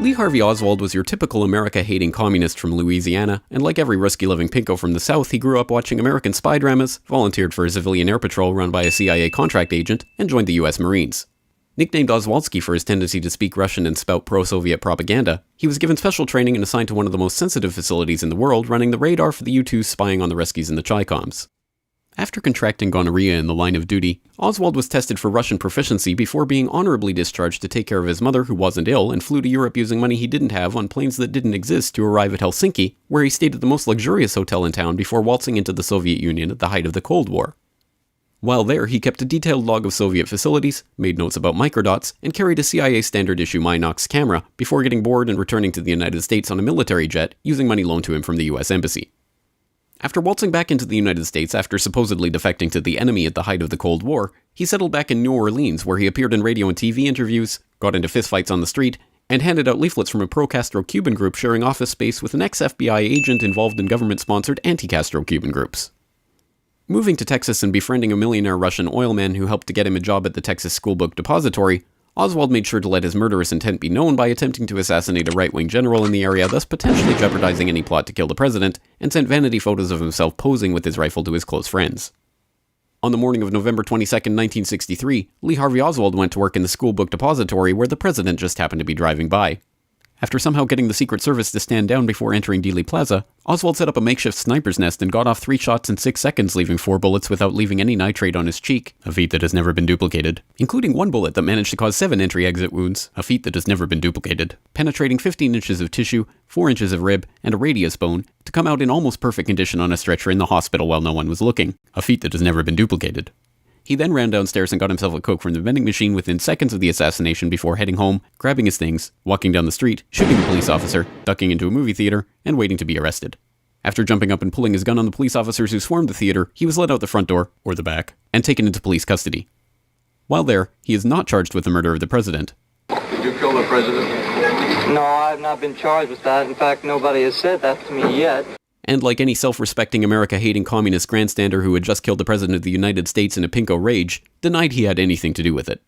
Lee Harvey Oswald was your typical America-hating communist from Louisiana, and like every risky-living pinko from the South, he grew up watching American spy dramas, volunteered for a civilian air patrol run by a CIA contract agent, and joined the US Marines. Nicknamed Oswaldsky for his tendency to speak Russian and spout pro-Soviet propaganda, he was given special training and assigned to one of the most sensitive facilities in the world, running the radar for the U-2s spying on the Ruskies and the Chi-Coms. After contracting gonorrhea in the line of duty, Oswald was tested for Russian proficiency before being honorably discharged to take care of his mother who wasn't ill and flew to Europe using money he didn't have on planes that didn't exist to arrive at Helsinki, where he stayed at the most luxurious hotel in town before waltzing into the Soviet Union at the height of the Cold War. While there, he kept a detailed log of Soviet facilities, made notes about microdots, and carried a CIA standard-issue Minox camera before getting bored and returning to the United States on a military jet using money loaned to him from the US Embassy. After waltzing back into the United States after supposedly defecting to the enemy at the height of the Cold War, he settled back in New Orleans where he appeared in radio and TV interviews, got into fistfights on the street, and handed out leaflets from a pro-Castro Cuban group sharing office space with an ex-FBI agent involved in government-sponsored anti-Castro Cuban groups. Moving to Texas and befriending a millionaire Russian oilman who helped to get him a job at the Texas Schoolbook Depository, Oswald made sure to let his murderous intent be known by attempting to assassinate a right-wing general in the area, thus potentially jeopardizing any plot to kill the president, and sent vanity photos of himself posing with his rifle to his close friends. On the morning of November 22, 1963, Lee Harvey Oswald went to work in the Schoolbook Depository where the president just happened to be driving by. After somehow getting the Secret Service to stand down before entering Dealey Plaza, Oswald set up a makeshift sniper's nest and got off 3 shots in 6 seconds, leaving 4 bullets without leaving any nitrate on his cheek, a feat that has never been duplicated, including 1 bullet that managed to cause 7 entry-exit wounds, a feat that has never been duplicated, penetrating 15 inches of tissue, 4 inches of rib, and a radius bone, to come out in almost perfect condition on a stretcher in the hospital while no one was looking, a feat that has never been duplicated. He then ran downstairs and got himself a Coke from the vending machine within seconds of the assassination before heading home, grabbing his things, walking down the street, shooting a police officer, ducking into a movie theater, and waiting to be arrested. After jumping up and pulling his gun on the police officers who swarmed the theater, he was let out the front door, or the back, and taken into police custody. While there, he is not charged with the murder of the president. Did you kill the president? No, I've not been charged with that. In fact, nobody has said that to me yet. And like any self-respecting America-hating communist grandstander who had just killed the President of the United States in a pinko rage, denied he had anything to do with it.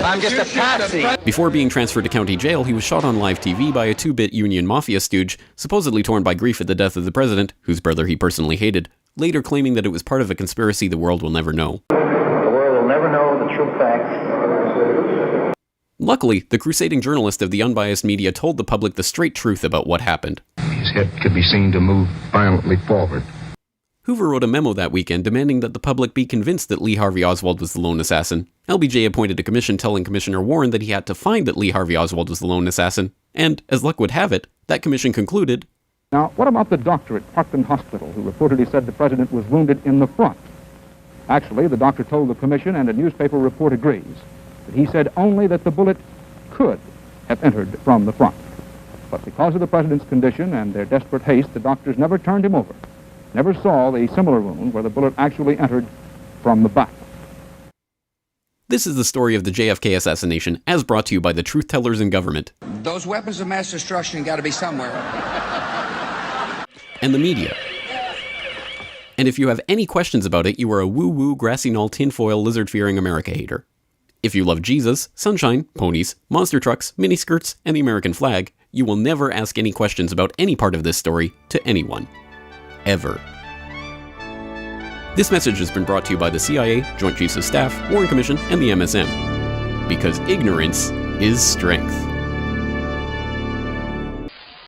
I'm just a patsy. Before being transferred to county jail, he was shot on live TV by a 2-bit Union Mafia stooge, supposedly torn by grief at the death of the president, whose brother he personally hated, later claiming that it was part of a conspiracy the world will never know. The world will never know the true facts. Luckily, the crusading journalist of the unbiased media told the public the straight truth about what happened. His head could be seen to move violently forward. Hoover wrote a memo that weekend demanding that the public be convinced that Lee Harvey Oswald was the lone assassin. LBJ appointed a commission telling Commissioner Warren that he had to find that Lee Harvey Oswald was the lone assassin, and, as luck would have it, that commission concluded, "Now, what about the doctor at Parkland Hospital who reportedly said the president was wounded in the front? Actually, the doctor told the commission, and a newspaper report agrees, that he said only that the bullet could have entered from the front. But because of the president's condition and their desperate haste, the doctors never turned him over, never saw the similar wound where the bullet actually entered from the back." This is the story of the JFK assassination, as brought to you by the truth tellers in government. Those weapons of mass destruction got to be somewhere. And the media. And if you have any questions about it, you are a woo-woo, grassy knoll, tinfoil, lizard-fearing America hater. If you love Jesus, sunshine, ponies, monster trucks, miniskirts, and the American flag, you will never ask any questions about any part of this story to anyone. Ever. This message has been brought to you by the CIA, Joint Chiefs of Staff, Warren Commission, and the MSM. Because ignorance is strength.